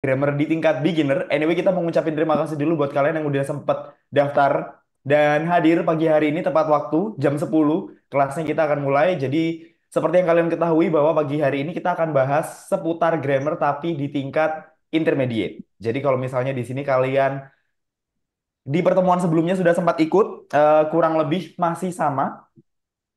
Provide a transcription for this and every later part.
grammar di tingkat beginner. Anyway, kita mau ngucapin terima kasih dulu buat kalian yang udah sempet daftar dan hadir pagi hari ini tepat waktu jam 10. Kelasnya kita akan mulai. Jadi seperti yang kalian ketahui bahwa pagi hari ini kita akan bahas seputar grammar tapi di tingkat intermediate. Jadi kalau misalnya di sini kalian di pertemuan sebelumnya sudah sempat ikut, kurang lebih masih sama,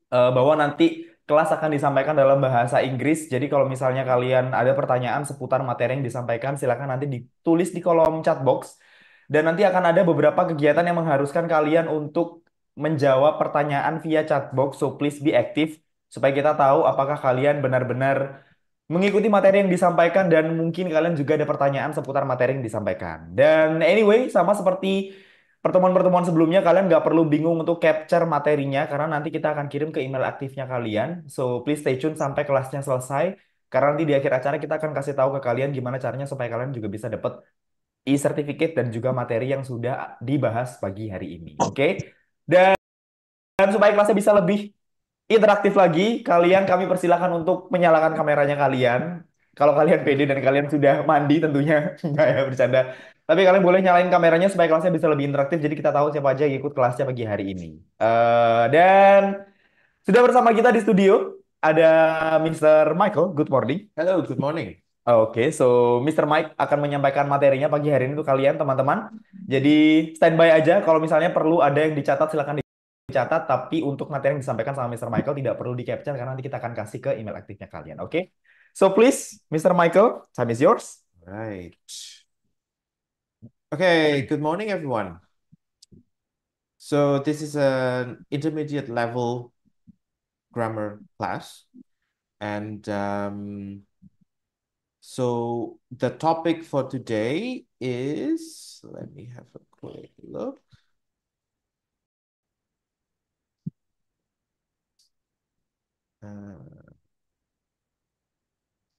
bahwa nanti kelas akan disampaikan dalam bahasa Inggris. Jadi kalau misalnya kalian ada pertanyaan seputar materi yang disampaikan, silakan nanti ditulis di kolom chat box. Dan nanti akan ada beberapa kegiatan yang mengharuskan kalian untuk menjawab pertanyaan via chat box. So please be active supaya kita tahu apakah kalian benar-benar mengikuti materi yang disampaikan dan mungkin kalian juga ada pertanyaan seputar materi yang disampaikan. Dan anyway, sama seperti pertemuan-pertemuan sebelumnya, kalian nggak perlu bingung untuk capture materinya karena nanti kita akan kirim ke email aktifnya kalian. So please stay tune sampai kelasnya selesai karena nanti di akhir acara kita akan kasih tahu ke kalian gimana caranya supaya kalian juga bisa dapat e-certificate dan juga materi yang sudah dibahas pagi hari ini. Oke? Dan supaya kelasnya bisa lebih interaktif lagi, kami persilahkan untuk menyalakan kameranya kalian. Kalau kalian pede dan kalian sudah mandi tentunya, nggak ya bercanda. Tapi kalian boleh nyalain kameranya supaya kelasnya bisa lebih interaktif, jadi kita tahu siapa aja yang ikut kelasnya pagi hari ini. Dan sudah bersama kita di studio, ada Mr. Michael. Good morning. Hello, good morning. Oke, so Mr. Mike akan menyampaikan materinya pagi hari ini untuk kalian, teman-teman. Jadi standby aja, kalau misalnya perlu ada yang dicatat, silakan dicatat, tapi untuk materi yang disampaikan sama Mr. Michael tidak perlu di-capture karena nanti kita akan kasih ke email aktifnya kalian, oke? So please, Mr. Michael, time is yours. Right. Okay, good morning, everyone. So this is an intermediate level grammar class. And so the topic for today is, let me have a quick look.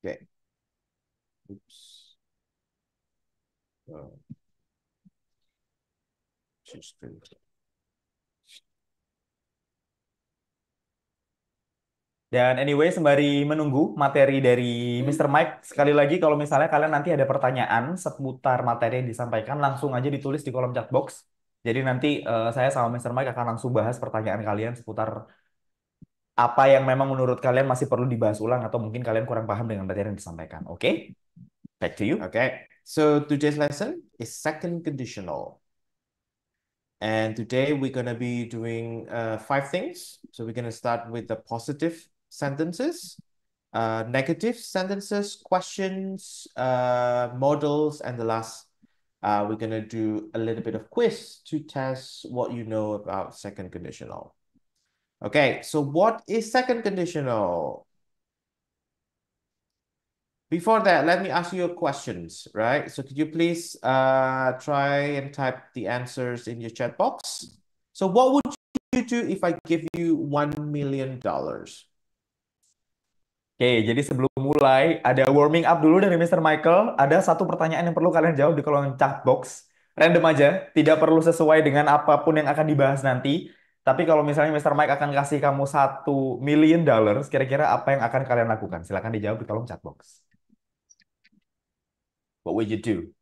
Okay. Oops. Oh, just Dan anyway, sembari menunggu materi dari Mr. Mike, sekali lagi kalau misalnya kalian nanti ada pertanyaan seputar materi yang disampaikan, langsung aja ditulis di kolom chat box. Jadi nanti saya sama Mr. Mike akan langsung bahas pertanyaan kalian seputar apa yang memang menurut kalian masih perlu dibahas ulang atau mungkin kalian kurang paham dengan materi yang disampaikan. Oke? Back to you. Okay. So today's lesson is second conditional. And today we're going to be doing 5 things. So we're going to start with the positive sentences, negative sentences, questions, models, and the last, we're going to do a little bit of quiz to test what you know about second conditional. Okay, so what is second conditional? Before that, let me ask you questions, right? So could you please try and type the answers in your chat box? So what would you do if I give you $1 million? Oke, jadi sebelum mulai ada warming up dulu dari Mr. Michael. Ada satu pertanyaan yang perlu kalian jawab di kolom chat box. Random aja, tidak perlu sesuai dengan apapun yang akan dibahas nanti. Tapi kalau misalnya Mr. Mike akan kasih kamu $1 million, kira-kira apa yang akan kalian lakukan? Silahkan dijawab di kolom chat box. What would you do?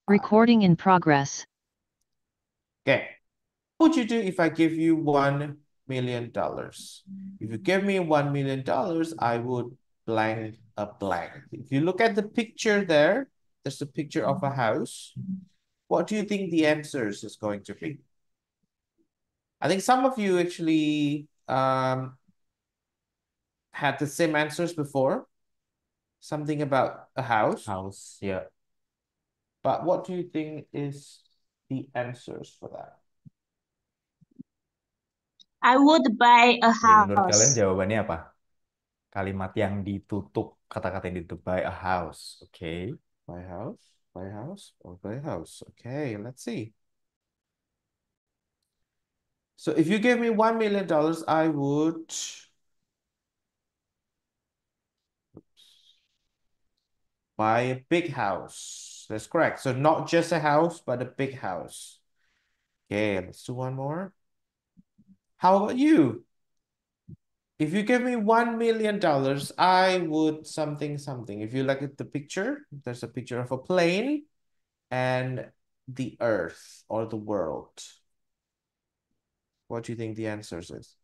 Recording in progress. Okay, would you do if I give you $1 million? If you give me $1 million, I would blank a blank. If you look at the picture there, there's a picture of a house. What do you think the answers is going to be? I think some of you actually had the same answers before. Something about a house. House, ya. But what do you think is the answers for that? I would buy a Oke, menurut kalian house. jawabannya apa? Kalimat yang ditutup, kata-kata yang ditutup buy a house. Oke. Buy a house, buy a house, or buy a house. Okay, let's see. So if you give me $1 million, I would buy a big house. That's correct. So not just a house, but a big house. Okay, let's do one more. How about you? If you give me $1 million, I would something something. If you look at the picture, there's a picture of a plane and the earth or the world. What do you think the answers is?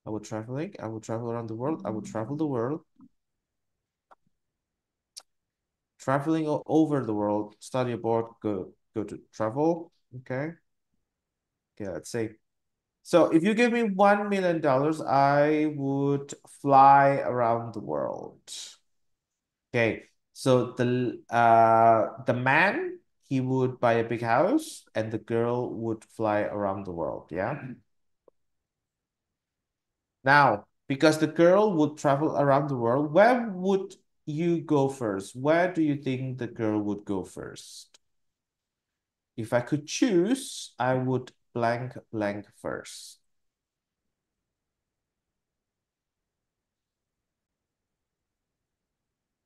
I would traveling. I would travel around the world. I would travel the world. Traveling over the world. Study abroad. Go to travel. Okay. Okay, let's see. So if you give me $1 million, I would fly around the world. Okay. So the man, he would buy a big house and the girl would fly around the world. Yeah. Now, because the girl would travel around the world, where would you go first? Where do you think the girl would go first? If I could choose, I would blank blank first.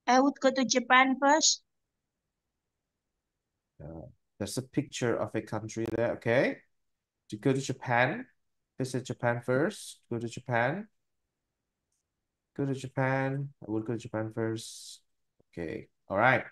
I would go to Japan first. There's a picture of a country there, okay? To go to Japan, visit Japan first, go to Japan. Go to Japan, I would go to Japan first. Okay, all right.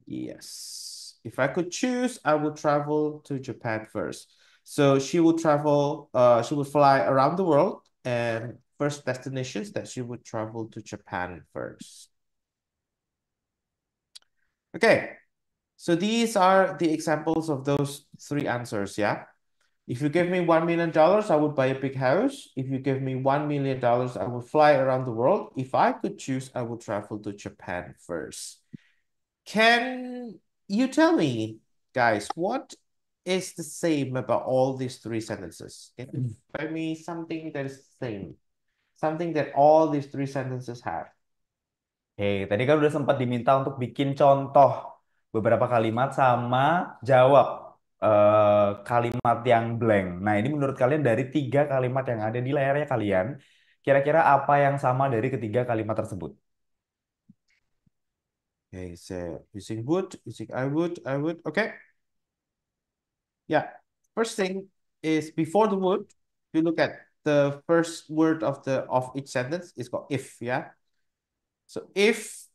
Yes. If I could choose, I would travel to Japan first. So she would travel, she would fly around the world, and first destinations that she would travel to Japan first. Okay, so these are the examples of those three answers, yeah? If you give me $1 million, I would buy a big house. If you give me $1 million, I would fly around the world. If I could choose, I would travel to Japan first. Can you tell me, guys, what is the same about all these three sentences? Can you tell me something that is the same? Something that all these three sentences have. Oke, tadi kan udah sempat diminta untuk bikin contoh beberapa kalimat sama jawab kalimat yang blank. Nah, ini menurut kalian dari tiga kalimat yang ada di layarnya kalian, kira-kira apa yang sama dari ketiga kalimat tersebut? Okay, so using would, using I would. Okay. Yeah. First thing is before the would, you look at the first word of each sentence is called if, yeah. So if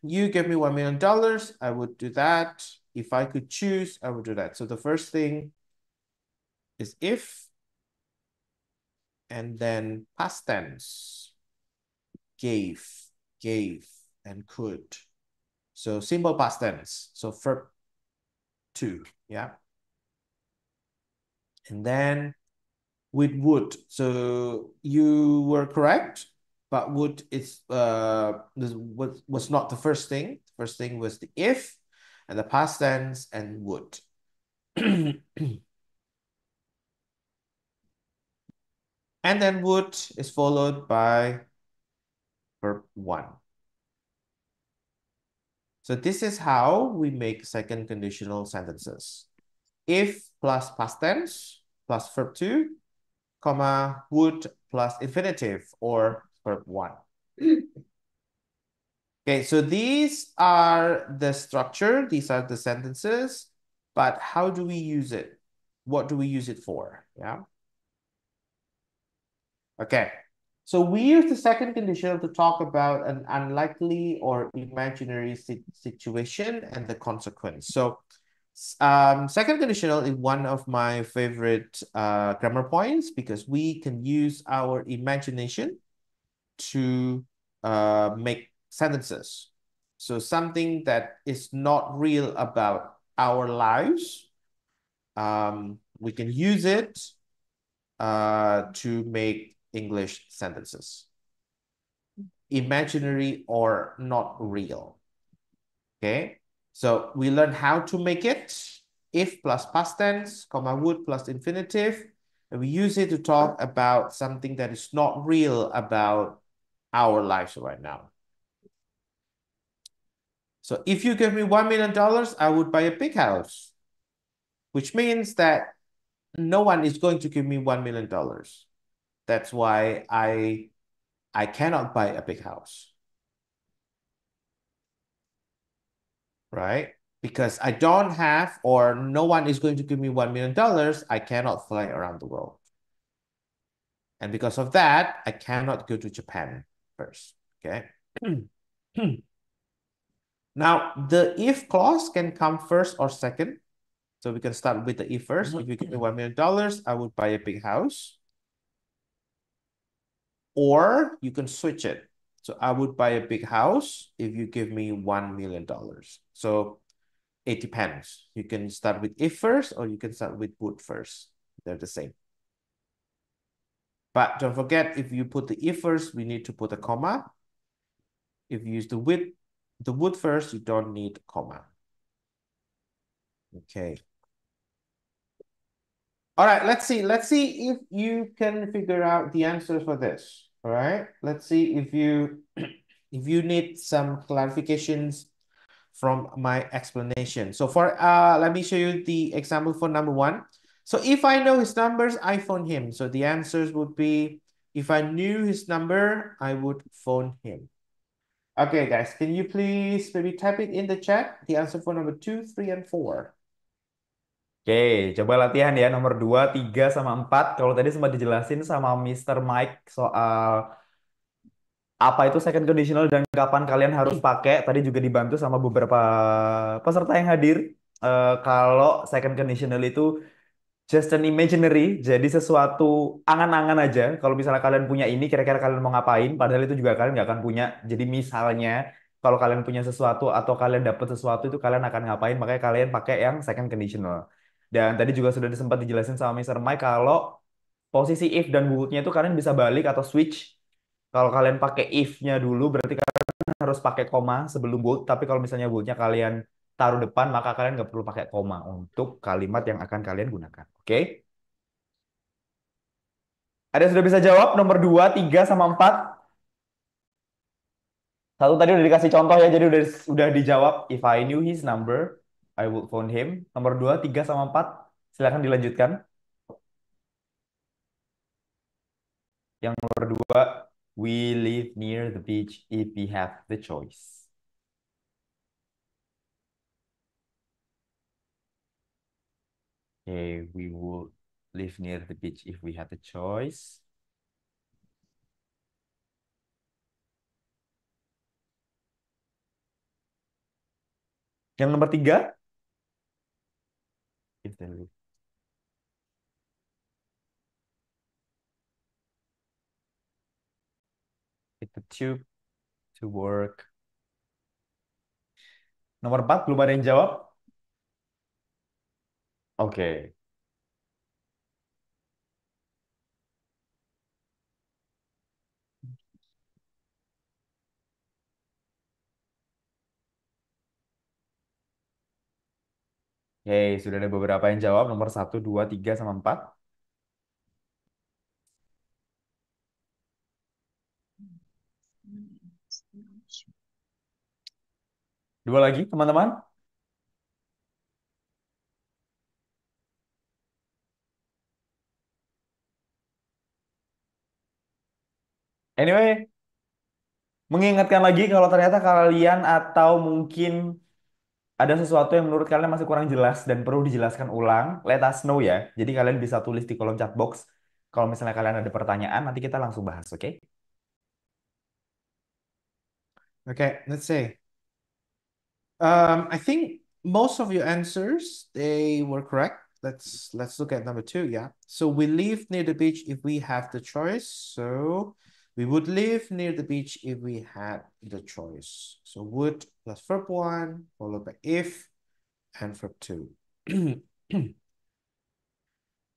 you give me $1 million, I would do that. If I could choose, I would do that. So the first thing is if, and then past tense, gave, and could. So simple past tense. So verb to, yeah. And then with would. So you were correct, but would is was not the first thing. The first thing was the if, and the past tense and would. And then would is followed by verb 1. So this is how we make second conditional sentences. If plus past tense plus verb 2, comma, would plus infinitive or verb 1. Okay, so these are the structure, these are the sentences, but how do we use it? What do we use it for? Yeah. Okay. So we use the second conditional to talk about an unlikely or imaginary situation and the consequence. So second conditional is one of my favorite grammar points because we can use our imagination to make sentences. So something that is not real about our lives, we can use it to make English sentences. Imaginary or not real. Okay, so we learn how to make it. If plus past tense, comma would plus infinitive. And we use it to talk about something that is not real about our lives right now. So if you give me $1 million, I would buy a big house, which means that no one is going to give me $1 million. That's why I cannot buy a big house, right? Because I don't have, or no one is going to give me $1 million, I cannot fly around the world. And because of that, I cannot go to Japan first, okay? Now, the if clause can come first or second. So we can start with the if first. If you give me $1 million, I would buy a big house. Or you can switch it. So I would buy a big house if you give me $1 million. So it depends. You can start with if first, or you can start with would first. They're the same. But don't forget, if you put the if first, we need to put a comma. If you use the would first, you don't need a comma. Okay. All right, let's see. Let's see if you can figure out the answers for this. All right. Let's see if you if you need some clarifications from my explanation. So for let me show you the example for number one. So if I know his numbers, I phone him. So the answers would be, if I knew his number, I would phone him. Okay, guys, can you please maybe type it in the chat? The answer for number 2, 3, and 4. Oke, coba latihan ya nomor 2, 3, sama 4. Kalau tadi sempat dijelasin sama Mr. Mike soal apa itu second conditional dan kapan kalian harus pakai. Tadi juga dibantu sama beberapa peserta yang hadir. Kalau second conditional itu just an imaginary, jadi sesuatu angan-angan aja. Kalau misalnya kalian punya ini, kira-kira kalian mau ngapain? Padahal itu juga kalian nggak akan punya. Jadi misalnya, kalau kalian punya sesuatu atau kalian dapat sesuatu itu kalian akan ngapain? Makanya kalian pakai yang second conditional. Dan tadi juga sudah sempat dijelasin sama Mr. Mike kalau posisi if dan would-nya itu kalian bisa balik atau switch. Kalau kalian pakai if-nya dulu, berarti kalian harus pakai koma sebelum would. Tapi kalau misalnya would-nya kalian taruh depan, maka kalian nggak perlu pakai koma untuk kalimat yang akan kalian gunakan. Oke? Ada yang sudah bisa jawab? Nomor 2, 3, sama 4. Satu tadi udah dikasih contoh ya, jadi udah dijawab. If I knew his number, I would phone him. Nomor 2, 3, sama 4. Silakan dilanjutkan. Yang nomor 2, we live near the beach if we have the choice. Okay, we would live near the beach if we had the choice. Yang nomor 3, if they live. Take the tube to work. Nomor 4, belum ada yang jawab. Oke. Oke, sudah ada beberapa yang jawab. Nomor 1, 2, 3, sama 4. Dua lagi, teman-teman. Anyway, mengingatkan lagi kalau ternyata kalian atau mungkin ada sesuatu yang menurut kalian masih kurang jelas dan perlu dijelaskan ulang, let us know ya. Jadi kalian bisa tulis di kolom chat box. Kalau misalnya kalian ada pertanyaan, nanti kita langsung bahas, oke? Okay, let's see. I think most of your answers, they were correct. Let's look at number 2. Yeah. So we live near the beach if we have the choice. So we would live near the beach if we had the choice. So would plus verb 1, followed by if, and verb 2.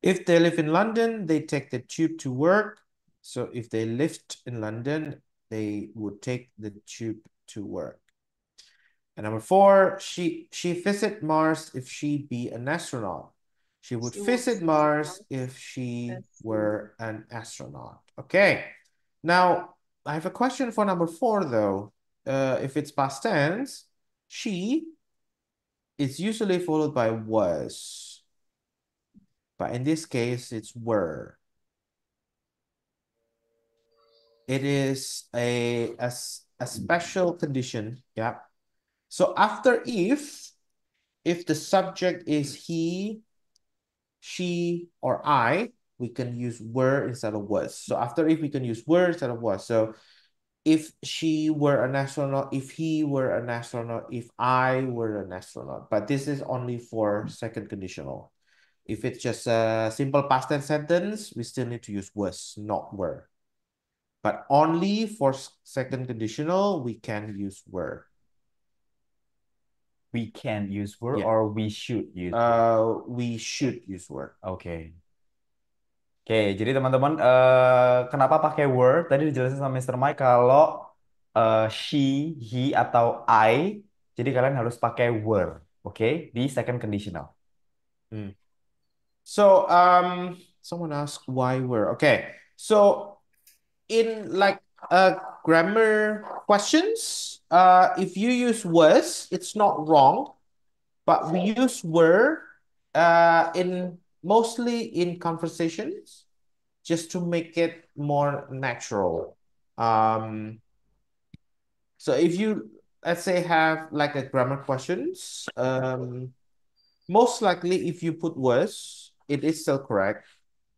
If they live in London, they take the tube to work. So if they lived in London, they would take the tube to work. And number 4, she visit Mars if she be an astronaut. She would She would visit visit Mars Mars if she if she were an astronaut. Okay. Now, I have a question for number 4, though. If it's past tense, she is usually followed by was. But in this case, it's were. It is a special condition. Yeah. So after if the subject is he, she, or I, we can use were instead of was. So after if, we can use were instead of was. So if she were an astronaut, if he were an astronaut, if I were an astronaut. But this is only for second conditional. If it's just a simple past tense sentence, we still need to use was, not were. But only for second conditional, we can use were. We can use were Yeah. or we should use were? We should use were. Oke. Oke, jadi teman-teman, kenapa pakai were? Tadi dijelasin sama Mister Mike kalau she, he, atau I, jadi kalian harus pakai were, oke? Di second conditional. Hmm. So, someone asked why were. Okay. So, in like grammar questions, if you use was, it's not wrong, but we use were in mostly in conversations just to make it more natural. So if you, let's say, have like a grammar questions, most likely if you put was, it is still correct.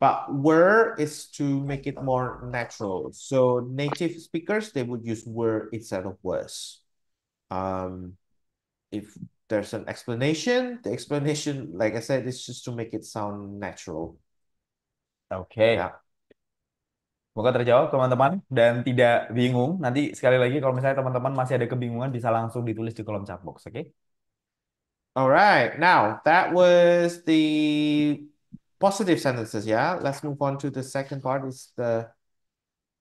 But were is to make it more natural. So native speakers, they would use were instead of was. If there's an explanation, the explanation, like I said, is just to make it sound natural. Oke. Yeah. Semoga terjawab teman-teman dan tidak bingung. Nanti sekali lagi kalau misalnya teman-teman masih ada kebingungan bisa langsung ditulis di kolom chat box, oke? All right. Now that was the positive sentences. Yeah. Let's move on to the second part. Is the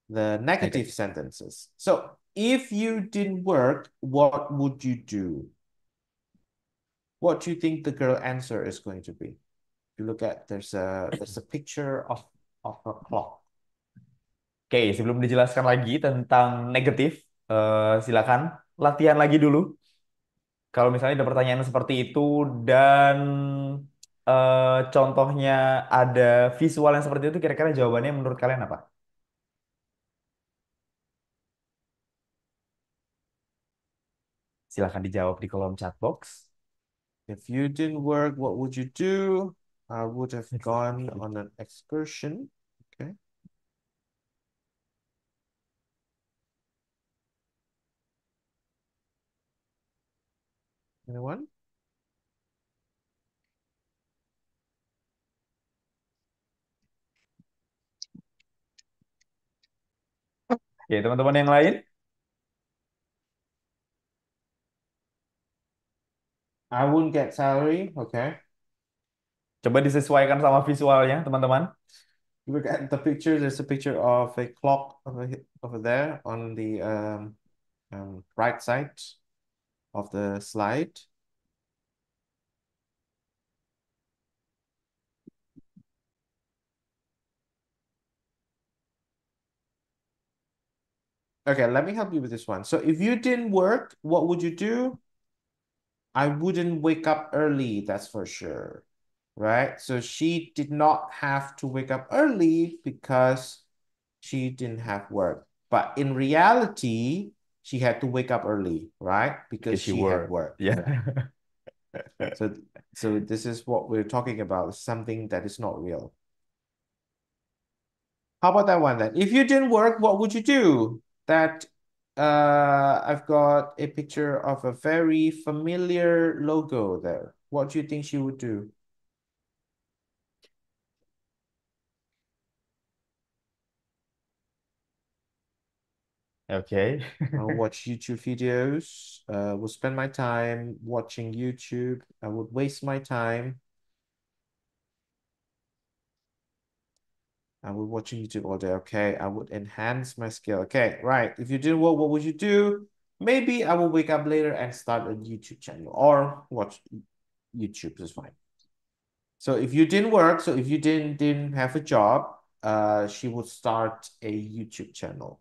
negative sentences. So if you didn't work, what would you do? What do you think the girl answer is going to be? You look at there's a picture of a clock. Oke, sebelum dijelaskan lagi tentang negatif, silakan latihan lagi dulu. Kalau misalnya ada pertanyaan seperti itu dan contohnya ada visual yang seperti itu, kira-kira jawabannya menurut kalian apa? Silahkan dijawab di kolom chat box. If you didn't work, what would you do? I would have gone on an excursion. Okay. Anyone? Oke, teman-teman yang lain? I wouldn't get salary. Okay. Coba disesuaikan sama visualnya, teman-teman. Look at the picture. There's a picture of a clock over there on the right side of the slide. Okay, let me help you with this one. So if you didn't work, what would you do? I wouldn't wake up early, that's for sure. Right? So she did not have to wake up early because she didn't have work. But in reality, she had to wake up early, right? Because she had work. Yeah. So this is what we're talking about, something that is not real. How about that one then? If you didn't work, what would you do? That I've got a picture of a very familiar logo there. What do you think she would do? Okay. I'll watch YouTube videos. Will spend my time watching YouTube. I would waste my time. I would watching YouTube all day. Okay. I would enhance my skill. Okay, right. If you didn't work, what would you do? Maybe I will wake up later and start a YouTube channel or watch YouTube is fine. So if you didn't work, so if you didn't have a job, she would start a YouTube channel.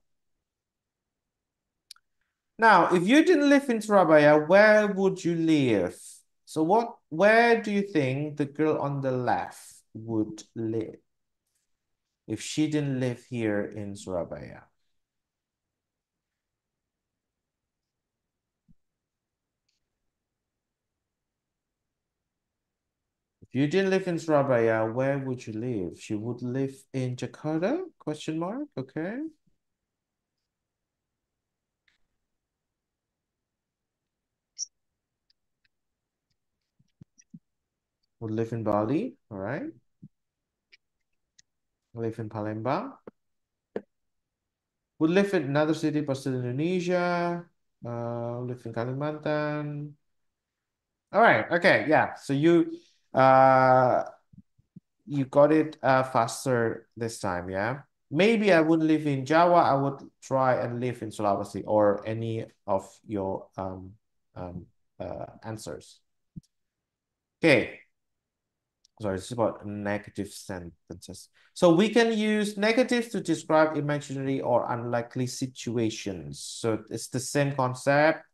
Now, if you didn't live in Surabaya, where would you live? So where do you think the girl on the left would live if she didn't live here in Surabaya? If you didn't live in Surabaya, where would you live? She would live in Jakarta? Question mark. Okay. Would live in Bali. All right. Live in Palembang. Would live in another city, but still Indonesia. Live in Kalimantan. All right. Okay. Yeah. So you got it faster this time. Yeah. Maybe I would live in Java. I would try and live in Sulawesi or any of your answers. Okay. Sorry, this is about negative sentences. So we can use negatives to describe imaginary or unlikely situations. So it's the same concept.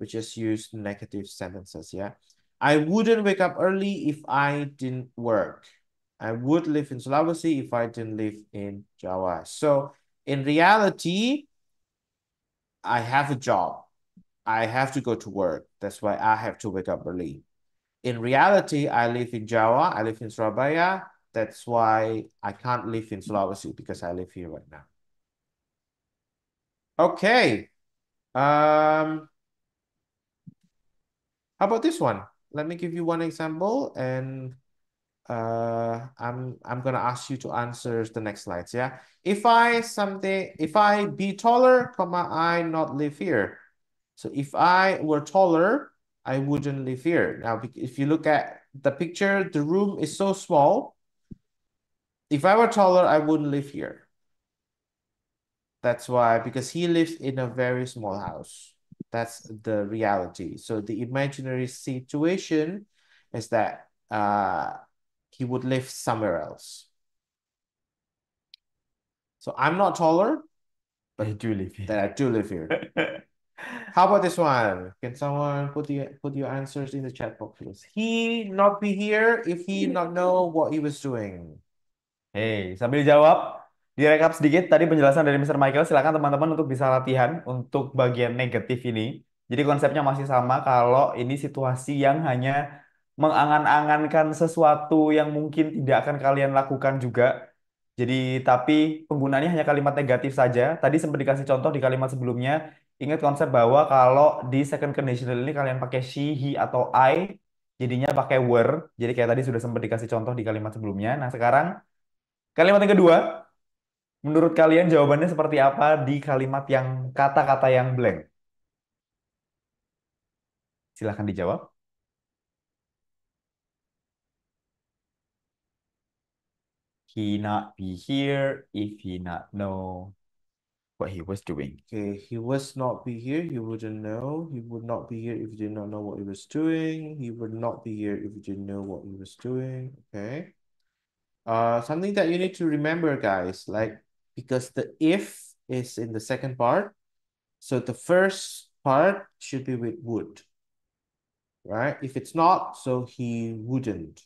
We just use negative sentences, yeah? I wouldn't wake up early if I didn't work. I would live in Sulawesi if I didn't live in Java. So in reality, I have a job. I have to go to work. That's why I have to wake up early. In reality, I live in Java. I live in Surabaya. That's why I can't live in Sulawesi because I live here right now. Okay. How about this one? Let me give you one example, and I'm gonna ask you to answer the next slides. Yeah. If I be taller, comma, I not live here. So if I were taller, I wouldn't live here. Now, if you look at the picture, the room is so small. If I were taller, I wouldn't live here. That's why, because he lives in a very small house. That's the reality. So the imaginary situation is that he would live somewhere else. So I'm not taller, I but do live that I here. do live here. How about this one? Can someone put your answers in the chat box, please? He not be here if he not know what he was doing. Hei, sambil jawab, direkap sedikit tadi penjelasan dari Mr. Michael. Silakan teman-teman untuk bisa latihan untuk bagian negatif ini. Jadi konsepnya masih sama kalau ini situasi yang hanya mengangan-angankan sesuatu yang mungkin tidak akan kalian lakukan juga. Jadi tapi penggunaannya hanya kalimat negatif saja. Tadi sempat dikasih contoh di kalimat sebelumnya. Ingat konsep bahwa kalau di second conditional ini kalian pakai she, he, atau I, jadinya pakai were. Jadi kayak tadi sudah sempat dikasih contoh di kalimat sebelumnya. Nah sekarang kalimat yang kedua, menurut kalian jawabannya seperti apa di kalimat yang kata-kata yang blank? Silahkan dijawab. He not be here if he not know what he was doing. Okay, he was not be here. He wouldn't know. He would not be here if he did not know what he was doing. He would not be here if he didn't know what he was doing. Okay. Something that you need to remember, guys, like because the if is in the second part, so the first part should be with would, right? If it's not, so he wouldn't.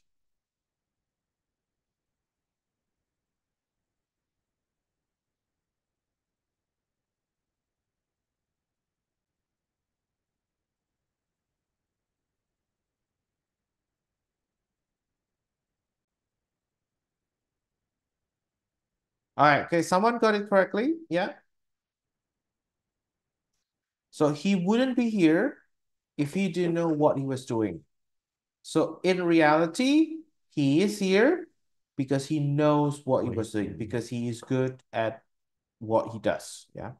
All right, okay, someone got it correctly? Yeah. So he wouldn't be here if he didn't know what he was doing. So in reality, he is here because he knows what he was doing, because he is good at what he does. Yeah.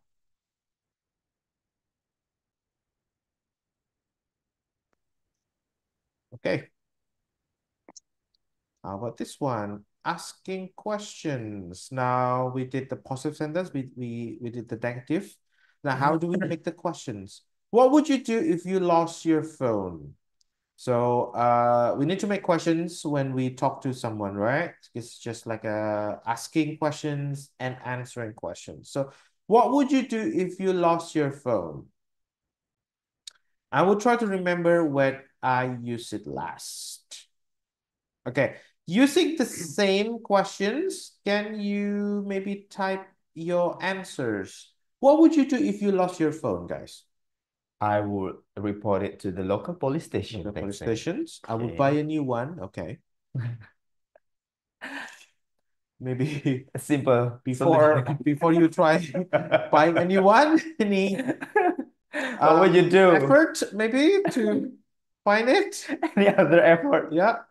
Okay. How about this one? Asking questions. Now we did the positive sentence. We did the negative. Now, how do we make the questions? What would you do if you lost your phone? So we need to make questions when we talk to someone, right? It's just like asking questions and answering questions. So what would you do if you lost your phone? I will try to remember when I used it last. Okay, using the same questions, can you maybe type your answers? What would you do if you lost your phone, guys? I would report it to the local police station. The police say. stations. I would Okay. buy a new one. Okay. Maybe Simple. before you try buying a new one, you need What would you do? effort maybe to find it. Any other effort? Yeah.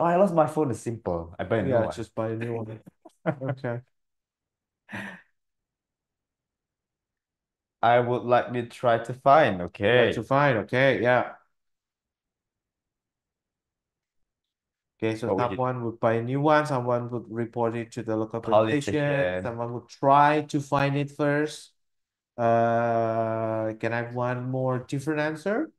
Oh, I lost my phone. It's simple. I buy a new Yeah, one. just buy a new one. Okay. I would like to try to find. Try Okay. to find. Okay. Yeah. Okay, so What would you someone would buy a new one, someone would report it to the local police police station, station? someone would try to find it first. Can I have one more different answer?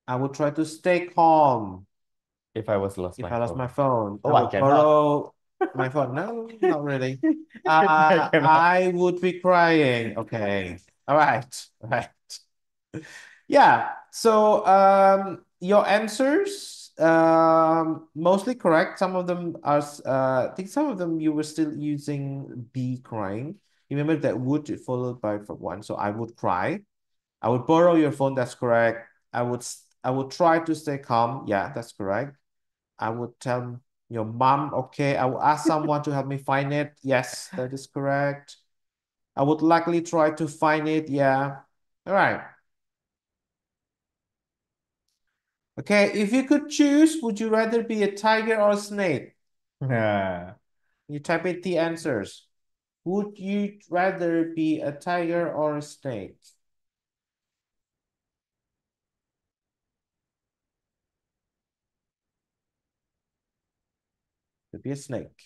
I would try to stay calm If I was lost if my I lost phone. my phone. Oh, I I would cannot. borrow my phone. No, not really. I cannot. I would be crying. Okay. All right. All right. Yeah. So your answers mostly correct. Some of them are I think some of them you were still using be crying. Remember that would followed by for one. So I would cry. I would borrow your phone. That's correct. I would try to stay calm. Yeah, that's correct. I would tell your mom, okay, I will ask someone to help me find it. Yes, that is correct. I would likely try to find it. Yeah. All right. Okay, if you could choose, would you rather be a tiger or a snake? Nah. You type it the answers. Would you rather be a tiger or a snake? To be a snake.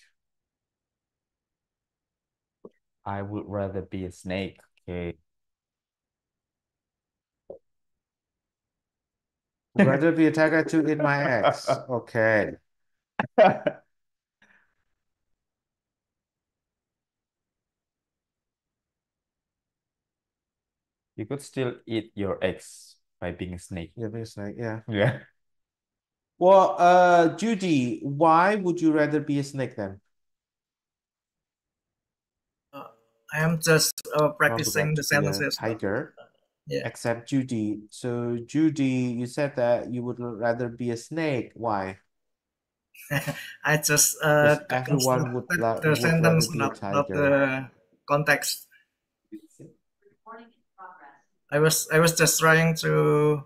I would rather be a snake. Okay. Would rather be a tiger to eat my eggs. Okay. You could still eat your eggs by being a snake. You're being a snake, yeah. Yeah. Well, Judy, why would you rather be a snake then? I am just I would practicing like the to be a sentences. tiger, Yeah, except Judy. So Judy, you said that you would rather be a snake. Why? I just Because everyone constructed the would rather sentence, be a not tiger. the context. I was just trying to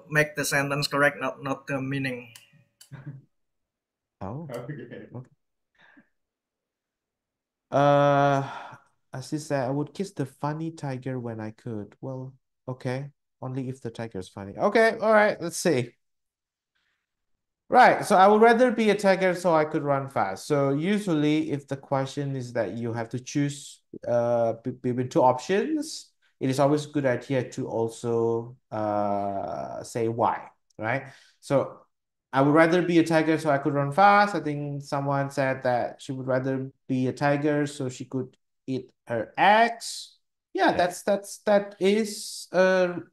make the sentence correct, not the meaning. Oh. Okay. Okay. Uh, as you said, I would kiss the funny tiger when I could. Well, okay. Only if the tiger is funny. Okay, all right, let's see. Right, so I would rather be a tiger so I could run fast. So usually if the question is that you have to choose between two options, it is always a good idea to also say why, right? So I would rather be a tiger so I could run fast. I think someone said that she would rather be a tiger so she could eat her eggs. Yeah, that is a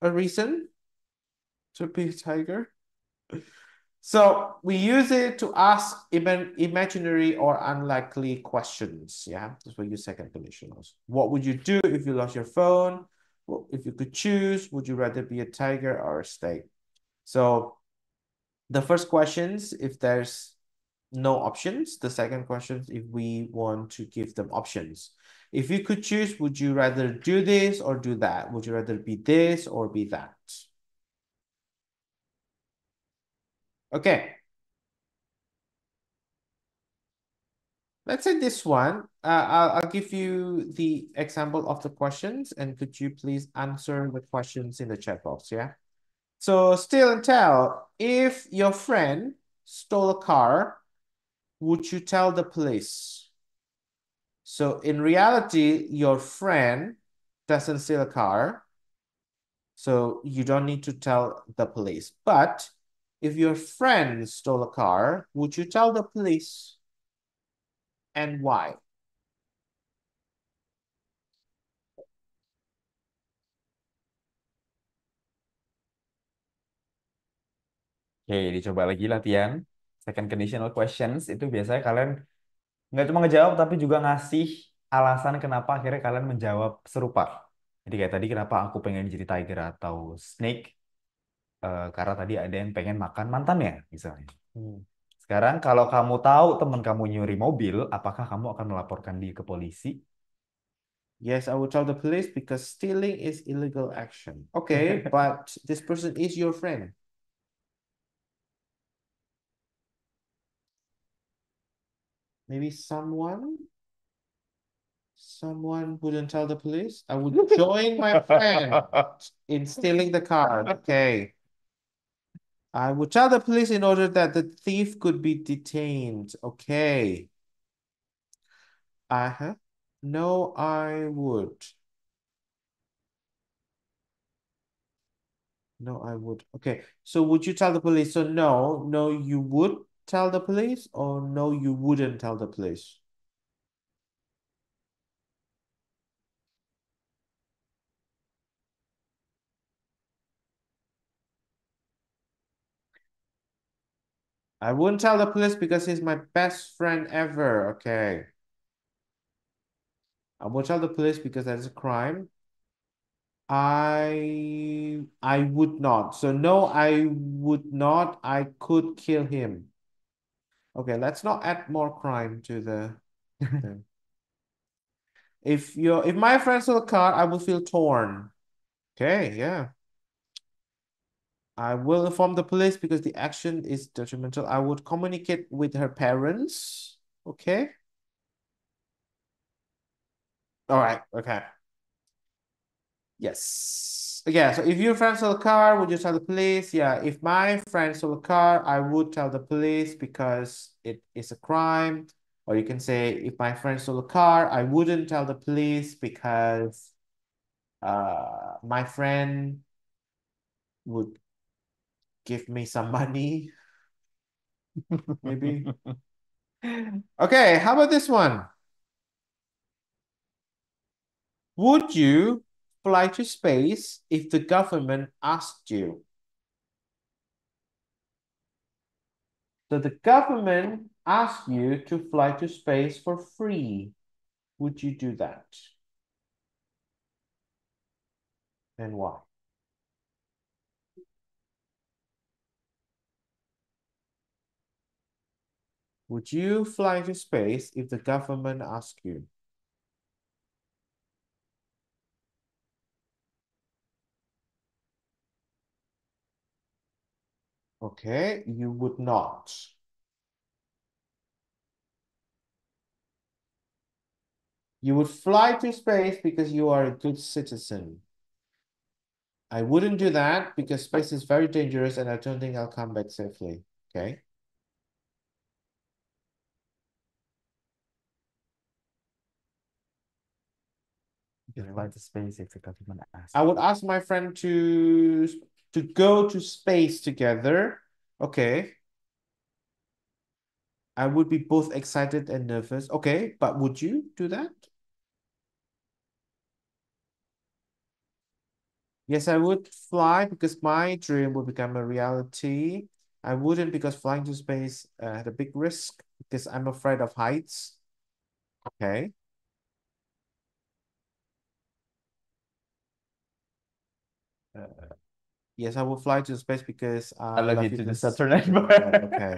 reason to be a tiger. So we use it to ask imaginary or unlikely questions. Yeah, that's what you second conditionals. What would you do if you lost your phone? Well, if you could choose, would you rather be a tiger or a snake? So the first questions, if there's no options. The second question, if we want to give them options. If you could choose, would you rather do this or do that? Would you rather be this or be that? Okay. Let's say this one. I'll give you the example of the questions, and could you please answer the questions in the chat box, yeah? So still and tell, if your friend stole a car, would you tell the police? So in reality, your friend doesn't steal a car, so you don't need to tell the police. But if your friend stole a car, would you tell the police, and why? Oke, dicoba lagi latihan. Second conditional questions itu biasanya kalian nggak cuma ngejawab tapi juga ngasih alasan kenapa akhirnya kalian menjawab serupa. Jadi kayak tadi kenapa aku pengen jadi tiger atau snake. Karena tadi ada yang pengen makan mantannya misalnya. Sekarang kalau kamu tahu teman kamu nyuri mobil, apakah kamu akan melaporkan dia ke polisi? Yes, I will tell the police because stealing is illegal action. Okay, but this person is your friend. Maybe someone wouldn't tell the police. I would join my friend in stealing the car. Okay. I would tell the police in order that the thief could be detained. Okay. Uh-huh. No, I would. No, I would. Okay. So would you tell the police? So no, you would tell the police, or no, you wouldn't tell the police? I wouldn't tell the police because he's my best friend ever. Okay. I will tell the police because that's a crime. I would not. So no, I would not. I could kill him. Okay, let's not add more crime to the thing. If my friend stole a car, I will feel torn. Okay, yeah. I will inform the police because the action is detrimental. I would communicate with her parents. Okay. All right. Okay. Yes. Yeah, so if your friend stole a car, would you tell the police? Yeah, if my friend stole a car, I would tell the police because it is a crime. Or you can say, if my friend stole a car, I wouldn't tell the police because my friend would give me some money, maybe. Okay, how about this one? Would you fly to space if the government asked you? So the government asked you to fly to space for free. Would you do that? And why? Would you fly to space if the government asked you? Okay, you would not. You would fly to space because you are a good citizen. I wouldn't do that because space is very dangerous and I don't think I'll come back safely. Okay. You fly to space if the government asks. I would ask my friend to go to space together. Okay. I would be both excited and nervous. Okay, but would you do that? Yes, I would fly because my dream would become a reality. I wouldn't because flying to space had a big risk because I'm afraid of heights. Okay. Yes, I will fly to space because I I love love you you. to the This Saturn. okay.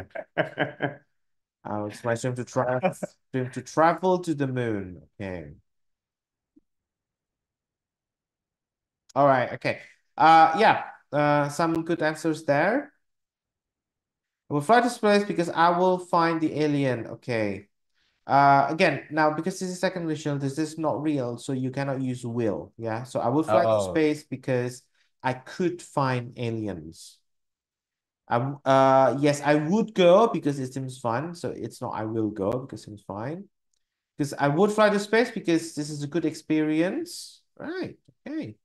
It's my dream to travel to the moon. Okay. All right. Okay. Yeah. Some good answers there. I will fly to space because I will find the alien. Okay. Again, now because this is second conditional, this is not real, so you cannot use will. Yeah. So I will fly to Oh, space because I could find aliens. Yes, I would go because it seems fun. So it's not I will go because it seems fine. Because I would fly to space because this is a good experience. Right. Okay.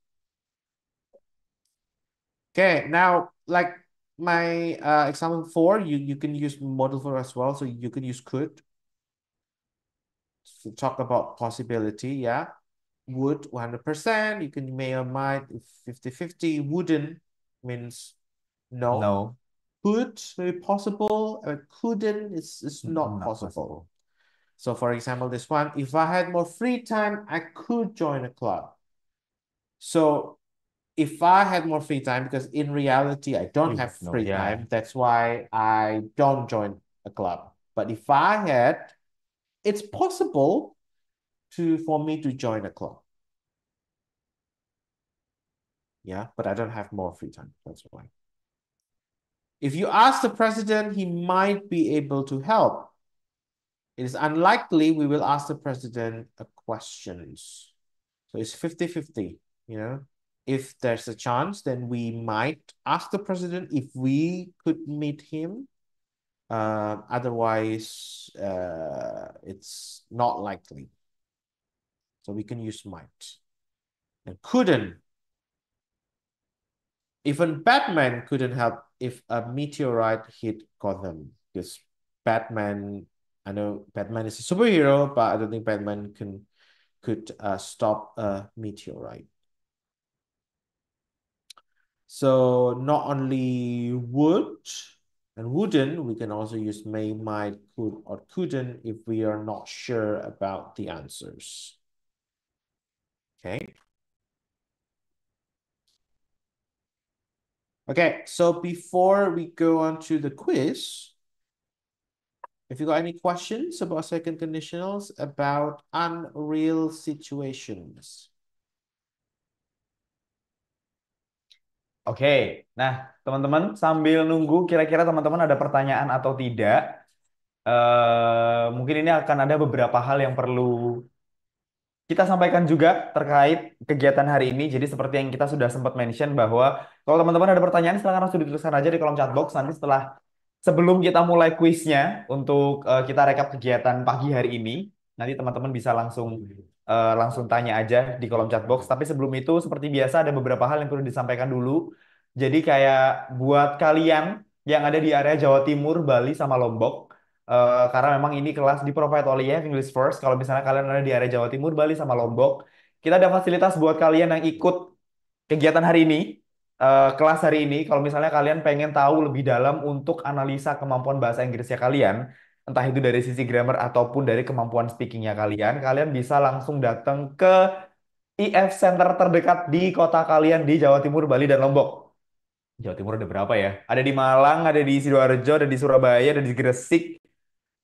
Okay. Now, like my example 4, you can use model for as well. So you can use could to talk about possibility. Yeah. Would 100%. You can may or might 50-50. Wouldn't means no. no, Could very possible. Couldn't is not not possible. possible. So for example, this one, if I had more free time, I could join a club. So if I had more free time, because in reality, I don't You have no, free yeah. time, that's why I don't join a club. But if I had, it's possible for me to join a club. Yeah, but I don't have more free time. That's why. If you ask the president, he might be able to help. It is unlikely we will ask the president a questions. So it's 50-50, you know. If there's a chance, then we might ask the president if we could meet him. Otherwise, it's not likely. So we can use might. And couldn't. Even Batman couldn't help if a meteorite hit Gotham. Because Batman, I know Batman is a superhero, but I don't think Batman could stop a meteorite. So not only would and wouldn't, we can also use may, might, could, or couldn't if we are not sure about the answers. Okay. Okay, so before we go on to the quiz, if you got any questions about second conditionals, about unreal situations. Oke, nah teman-teman sambil nunggu kira-kira teman-teman ada pertanyaan atau tidak, mungkin ini akan ada beberapa hal yang perlu kita sampaikan juga terkait kegiatan hari ini. Jadi seperti yang kita sudah sempat mention bahwa kalau teman-teman ada pertanyaan silahkan langsung dituliskan aja di kolom chat box. Nanti sebelum kita mulai kuisnya untuk kita rekap kegiatan pagi hari ini, nanti teman-teman bisa langsung tanya aja di kolom chat box. Tapi sebelum itu seperti biasa ada beberapa hal yang perlu disampaikan dulu. Jadi kayak buat kalian yang ada di area Jawa Timur, Bali sama Lombok, karena memang ini kelas di provide oleh IF English First. Kalau misalnya kalian ada di area Jawa Timur, Bali sama Lombok, kita ada fasilitas buat kalian yang ikut kegiatan hari ini, kelas hari ini. Kalau misalnya kalian pengen tahu lebih dalam untuk analisa kemampuan bahasa Inggrisnya kalian, entah itu dari sisi grammar ataupun dari kemampuan speakingnya kalian, kalian bisa langsung datang ke IF Center terdekat di kota kalian di Jawa Timur, Bali, dan Lombok. Jawa Timur ada berapa ya? Ada di Malang, ada di Sidoarjo, ada di Surabaya, ada di Gresik,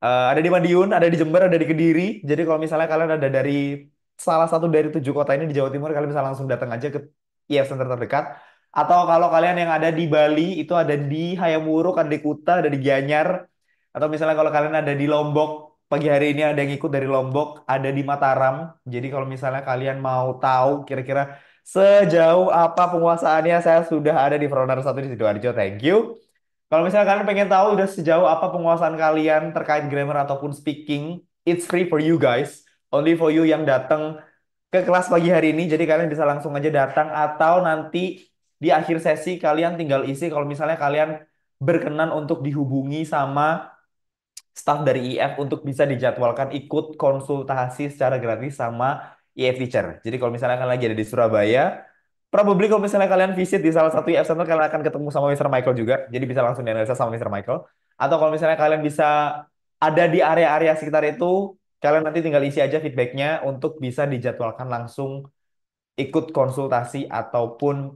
ada di Madiun, ada di Jember, ada di Kediri. Jadi kalau misalnya kalian ada dari salah satu dari 7 kota ini di Jawa Timur, kalian bisa langsung datang aja ke IF Center terdekat. Atau kalau kalian yang ada di Bali, itu ada di Hayamuruk, ada di Kuta, ada di Gianyar. Atau misalnya kalau kalian ada di Lombok, pagi hari ini ada yang ikut dari Lombok, ada di Mataram. Jadi kalau misalnya kalian mau tahu kira-kira sejauh apa penguasaannya, saya sudah ada di Frontar 1 di Sidoarjo. Thank you. Kalau misalnya kalian pengen tahu udah sejauh apa penguasaan kalian terkait grammar ataupun speaking, it's free for you guys. Only for you yang datang ke kelas pagi hari ini. Jadi kalian bisa langsung aja datang atau nanti di akhir sesi kalian tinggal isi kalau misalnya kalian berkenan untuk dihubungi sama staff dari IF untuk bisa dijadwalkan ikut konsultasi secara gratis sama IF teacher. Jadi kalau misalnya kalian lagi ada di Surabaya, probably kalau misalnya kalian visit di salah satu IF center, kalian akan ketemu sama Mister Michael juga. Jadi bisa langsung dianalisa sama Mister Michael. Atau kalau misalnya kalian bisa ada di area-area sekitar itu, kalian nanti tinggal isi aja feedbacknya untuk bisa dijadwalkan langsung ikut konsultasi ataupun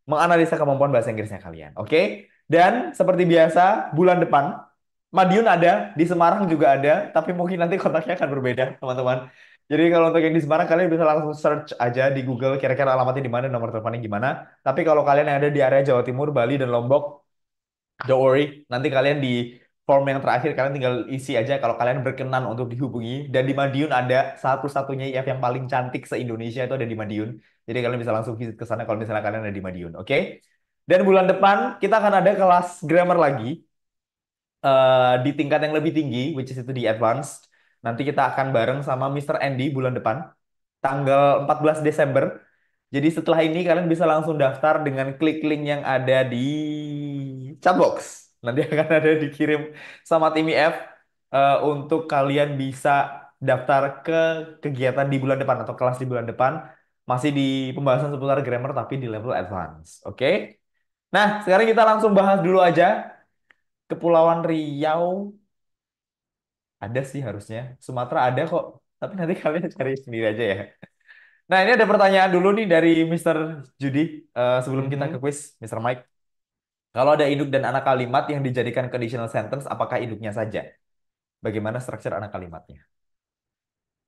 menganalisa kemampuan bahasa Inggrisnya kalian. Oke? Dan seperti biasa, bulan depan Madiun ada, di Semarang juga ada, tapi mungkin nanti kontaknya akan berbeda, teman-teman. Jadi kalau untuk yang di Semarang kalian bisa langsung search aja di Google kira-kira alamatnya di mana, nomor teleponnya gimana. Tapi kalau kalian yang ada di area Jawa Timur, Bali dan Lombok, don't worry, nanti kalian di form yang terakhir kalian tinggal isi aja kalau kalian berkenan untuk dihubungi. Dan di Madiun ada satu-satunya IF yang paling cantik se-Indonesia itu ada di Madiun. Jadi kalian bisa langsung visit ke sana kalau misalnya kalian ada di Madiun, oke? Dan bulan depan kita akan ada kelas grammar lagi di tingkat yang lebih tinggi, which is itu di advanced. Nanti kita akan bareng sama Mr. Andy bulan depan, tanggal 14 Desember. Jadi setelah ini kalian bisa langsung daftar dengan klik link yang ada di chatbox. Nanti akan ada dikirim sama tim IF untuk kalian bisa daftar ke kegiatan di bulan depan atau kelas di bulan depan. Masih di pembahasan seputar grammar tapi di level advance. Oke? Nah, sekarang kita langsung bahas dulu aja Kepulauan Riau ada sih harusnya. Sumatera ada kok. Tapi nanti kalian cari sendiri aja ya. Nah, ini ada pertanyaan dulu nih dari Mister Judi. Sebelum kita ke Mhm. quiz, Mister Mike. Kalau ada induk dan anak kalimat yang dijadikan conditional sentence, apakah induknya saja? Bagaimana struktur anak kalimatnya?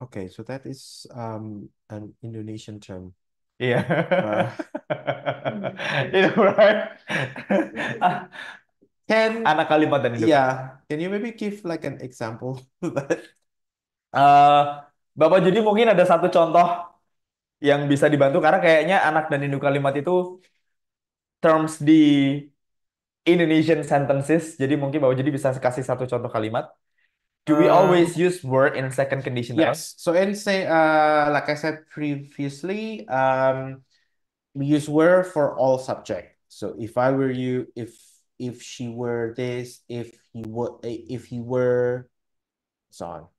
Okay, so that is an Indonesian term. Iya. Uh, Itu right. can Anak kalimat dan induk. can you maybe give like an example of that? Eh, Bapak Judi mungkin ada satu contoh yang bisa dibantu karena kayaknya anak dan induk kalimat itu terms di Indonesian sentences. Jadi mungkin Bapak Judi bisa kasih satu contoh kalimat. Do we always use word in second conditional? Yes. So in say like I said previously, we use were for all subject. So if I were you, if she were this, if he were, so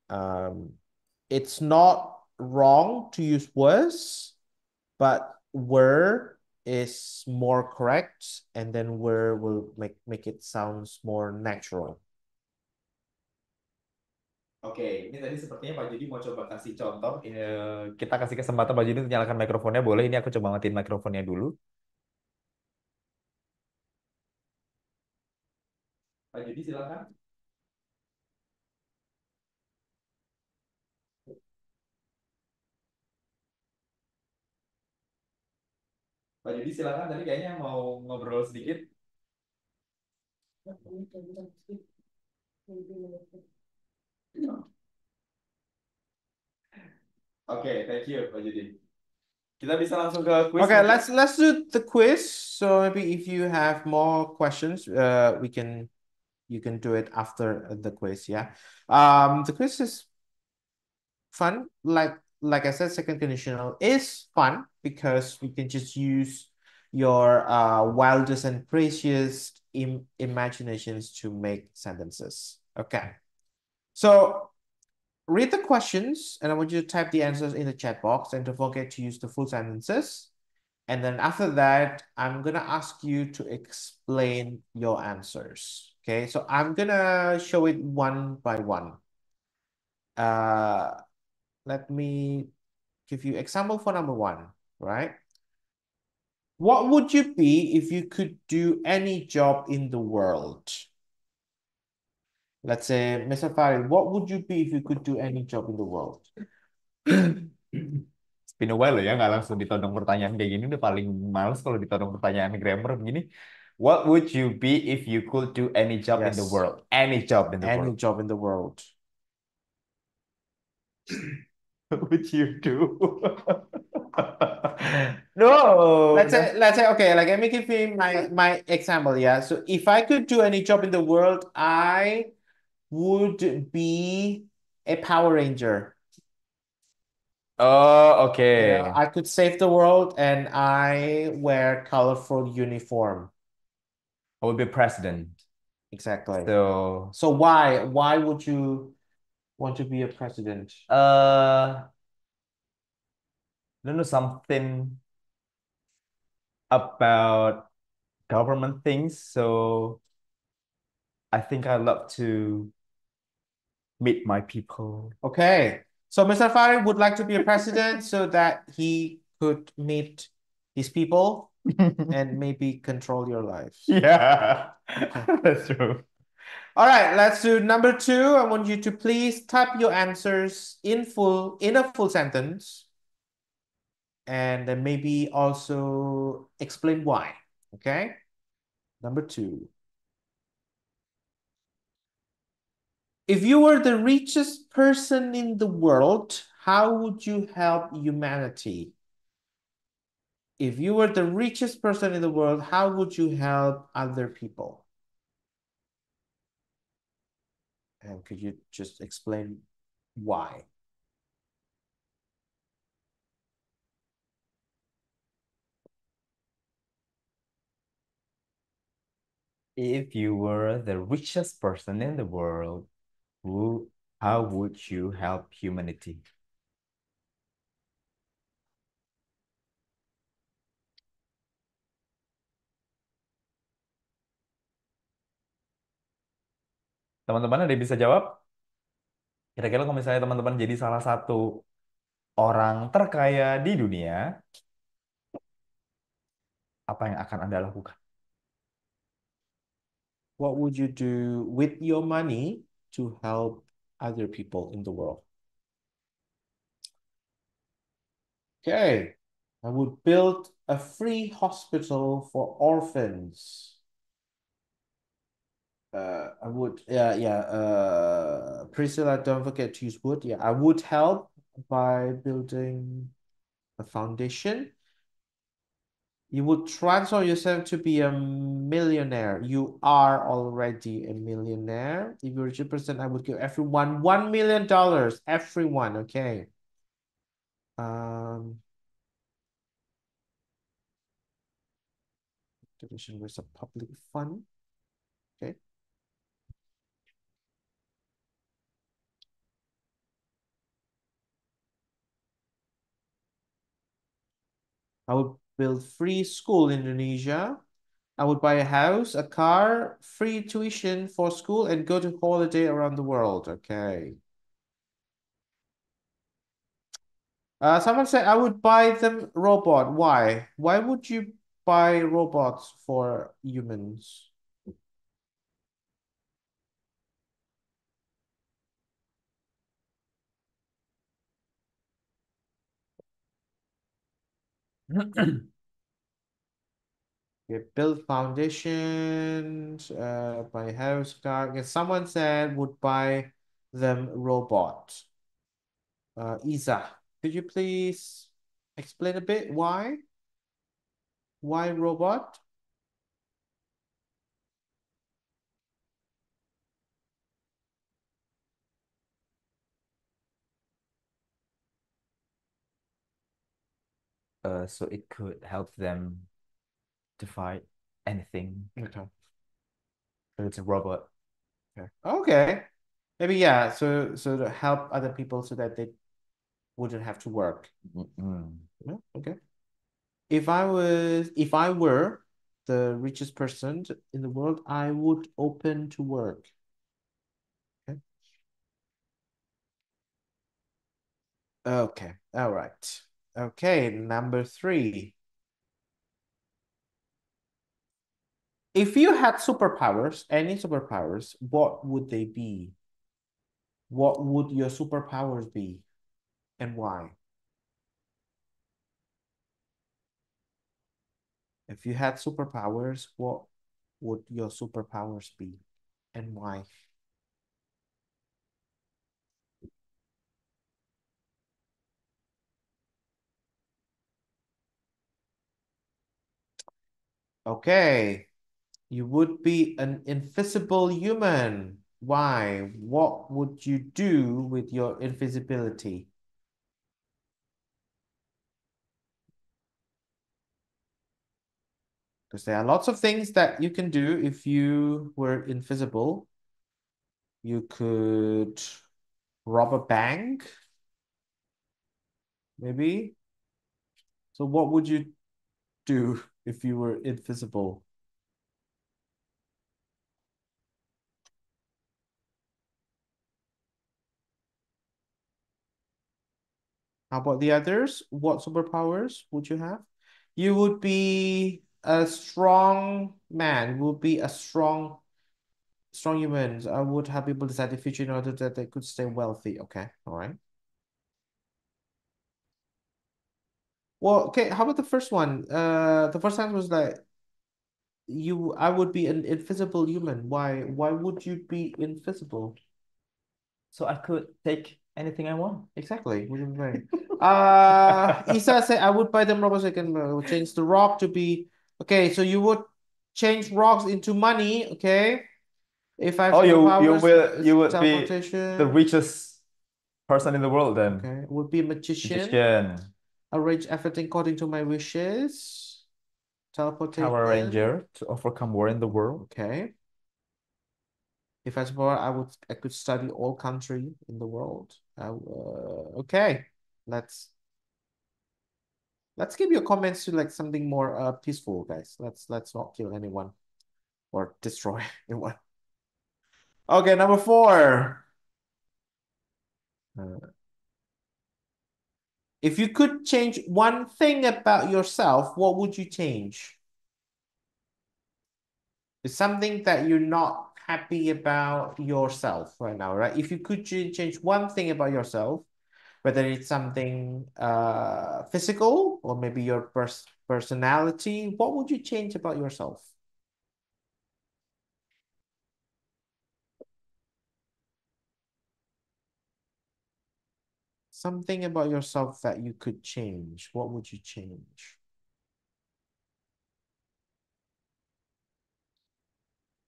on. It's not wrong to use was, but were is more correct, and then were will make it sounds more natural. Oke, ini tadi sepertinya Pak Judi mau coba kasih contoh. Kita kasih kesempatan Pak Judi untuk nyalakan mikrofonnya. Boleh, ini aku coba matiin mikrofonnya dulu. Pak Judi silakan. Pak Judi silakan. Tadi kayaknya mau ngobrol sedikit. Oke, thank you Pak Judi. Kita bisa langsung ke quiz. Okay, mungkin? let's do the quiz. So maybe if you have more questions, you can do it after the quiz. Yeah. The quiz is fun. Like I said, second conditional is fun because we can just use your wildest and precious imaginations to make sentences. Okay. So read the questions, and I want you to type the answers in the chat box, and don't forget to use the full sentences. And then after that, I'm gonna ask you to explain your answers. Okay, so I'm gonna show it one by one. Let me give you example for number one, right? What would you be if you could do any job in the world? Let's say, Mr. Farid, what would you be if you could do any job in the world? It's been a while ya, nggak langsung ditodong pertanyaan kayak gini. Udah paling males kalau ditodong pertanyaan grammar begini. What would you be if you could do any job in the Yes. world? Any job in the Any world. job in the world. What would you do? No. Let's say okay, like let me give you my example. Yeah. So if I could do any job in the world, I would be a Power Ranger. Oh, oke. I could save the world, and I wear colorful uniform. I would be president. Exactly. So, So why would you want to be a president? don't know something about government things. So I think I'd love to meet my people. Okay. So Mr. Farid would like to be a president so that he could meet his people and maybe control your lives. Yeah, Okay. that's true. All right, let's do number 2. I want you to please type your answers in a full sentence, and then maybe also explain why. Okay. Number 2. If you were the richest person in the world, how would you help humanity? If you were the richest person in the world, how would you help other people? And could you just explain why? If you were the richest person in the world, how would you help humanity? Teman-teman ada yang bisa jawab? Kira-kira kalau misalnya teman-teman jadi salah satu orang terkaya di dunia, apa yang akan Anda lakukan? What would you do with your money to help other people in the world? Okay, I would build a free hospital for orphans. I would, yeah. Priscilla, don't forget to use wood. Yeah, I would help by building a foundation. You would transform yourself to be a millionaire. You are already a millionaire. If you're a rich person, I would give everyone $1 million. Everyone, okay. Donation was a public fund. Okay. I would build free school in Indonesia. I would buy a house, a car, free tuition for school, and go to holiday around the world. Okay. Someone said I would buy them robot. Why? Why would you buy robots for humans? You build foundations, buy house, car. And someone said would buy them robot. Isa, could you please explain a bit why? Why robot? So it could help them to fight anything. Okay. So it's a robot. Okay. Okay. Maybe yeah. So to help other people so that they wouldn't have to work. Mm-mm. Yeah, okay. If I were the richest person in the world, I would open to work. Okay. Okay. All right. Okay. Number 3. If you had superpowers, any superpowers, what would they be? What would your superpowers be and why? If you had superpowers, what would your superpowers be and why? Okay. You would be an invisible human. Why? What would you do with your invisibility? Because there are lots of things that you can do if you were invisible. You could rob a bank, maybe. So what would you do if you were invisible? How about the others? What superpowers would you have? You would be a strong man. You would be a strong human. I would help people decide the future in order that they could stay wealthy. Okay, all right. Well, okay, how about the first one? The first time was like I would be an invisible human. Why would you be invisible? So I could take anything I want. Exactly. What do you mean? Isa said I would buy them robots. I can change the rock to be okay. So you would change rocks into money. Okay. If I have Oh, superpowers, you would be the teleportation. richest person in the world then. Okay. Would be a magician. Magician, Arrange everything according to my wishes. Power Teleportation. Ranger to overcome war in the world. Okay. If I was power, I could study all country in the world. Okay. Let's give your comments to like something more peaceful, guys. Let's not kill anyone or destroy anyone. Okay, number 4. If you could change one thing about yourself, what would you change? It's something that you're not happy about yourself right now, right? If you could change one thing about yourself, whether it's something physical or maybe your personality, what would you change about yourself? Something about yourself that you could change. What would you change?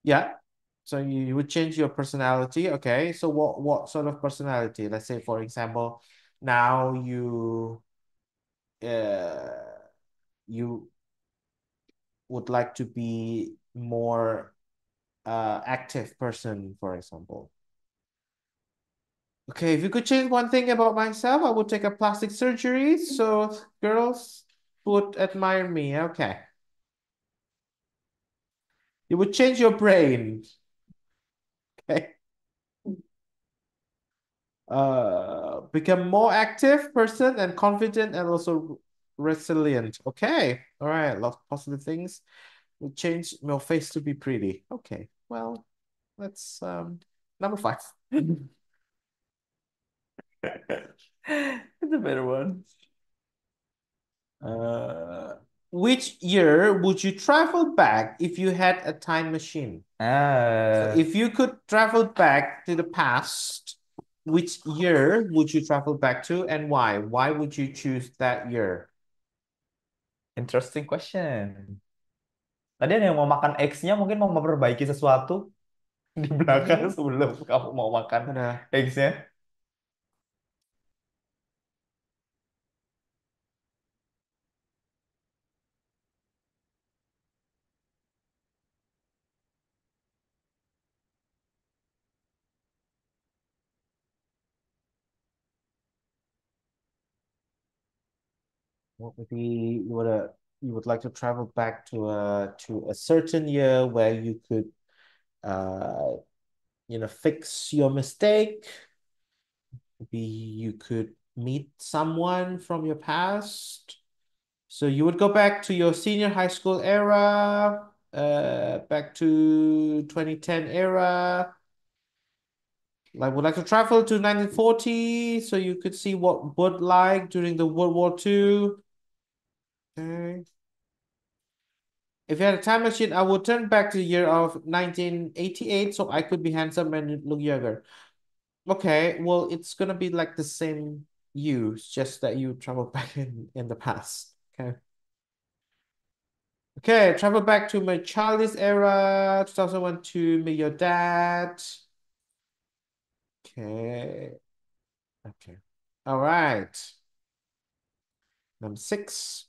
Yeah. So you would change your personality. Okay. So what sort of personality? Let's say, for example, now uh you would like to be more active person, for example. Okay, if you could change one thing about myself, I would take a plastic surgery so girls would admire me. Okay. You would change your brain. Okay. Become more active person and confident and also resilient. Okay. All right. Lots of positive things. We change your face to be pretty. Okay. Well, let's number 5. It's a better one. Which year would you travel back if you had a time machine? So if you could travel back to the past, which year would you travel back to and why? Why would you choose that year? Interesting question. Tadi ada yang mau makan X-nya mungkin mau memperbaiki sesuatu di belakang sebelum kamu mau makan Ada. X-nya. What would be you would like to travel back to a certain year where you could uh fix your mistake. Maybe you could meet someone from your past. So you would go back to your senior high school era, back to 2010 era. Like would like to travel to 1940 so you could see what would like during the World War II. Okay. If you had a time machine, I would turn back to the year of 1988 so I could be handsome and look younger. Okay, well, it's gonna be like the same you, it's just that you travel back in the past. Okay. Okay, travel back to my childish era, 2001 to meet your dad. Okay. Okay. All right. Number 6.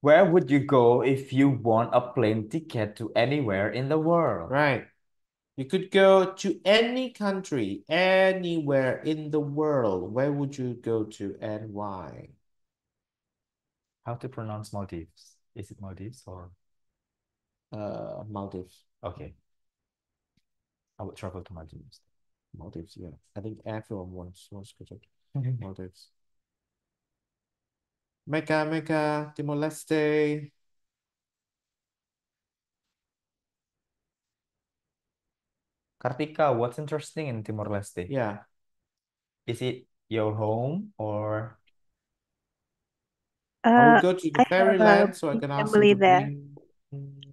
Where would you go if you won a plane ticket to anywhere in the world? Right. You could go to any country, anywhere in the world. Where would you go to and why? How to pronounce Maldives? Is it Maldives or? Maldives. Okay. I would travel to Maldives. Maldives, yeah. I think everyone wants to go to Maldives. Mecha, Timor-Leste. Kartika, what's interesting in Timor-Leste? Yeah. Is it your home or I would go to the I have a fairyland so I big can ask them family to there. bring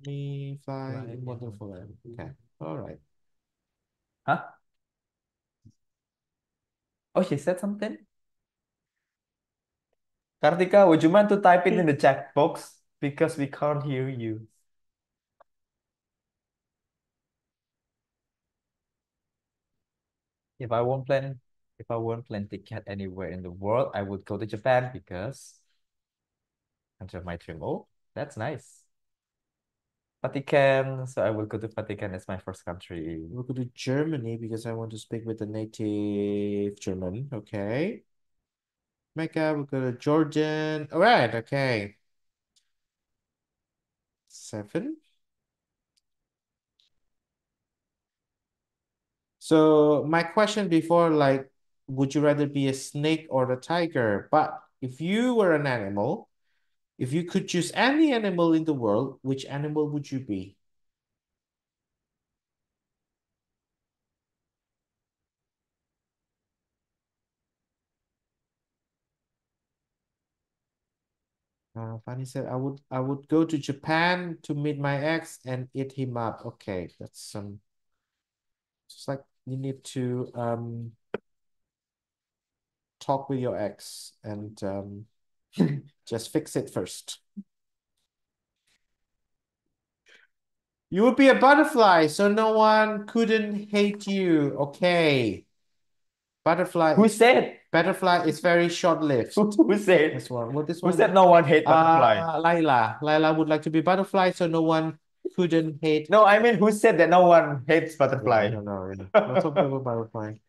me fly in wonderful land. Okay. All right. huh? Oh, she said something. Kartika, would you mind to type it in the chat box because we can't hear you. If I won't plan, if I won't plan ticket anywhere in the world, I would go to Japan because enter my dream. Oh, that's nice. Vatican, so I will go to Vatican as my first country. We'll go to Germany because I want to speak with the native German. Okay. Mecca, we'll go to Jordan. All right. Okay. 7. So my question before, like, would you rather be a snake or a tiger? But if you were an animal, if you could choose any animal in the world, which animal would you be? Fanny said, I would go to Japan to meet my ex and eat him up. Okay, that's just like you need to talk with your ex and just fix it first. You would be a butterfly, so no one couldn't hate you. Okay. Who said? Butterfly is very short-lived. Who said? This one. What this Who one? said no one hate butterfly? Laila would like to be butterfly, so no one couldn't hate. No, I mean, who said that no one hates Yeah, I butterfly? don't know really. Not talking about butterfly.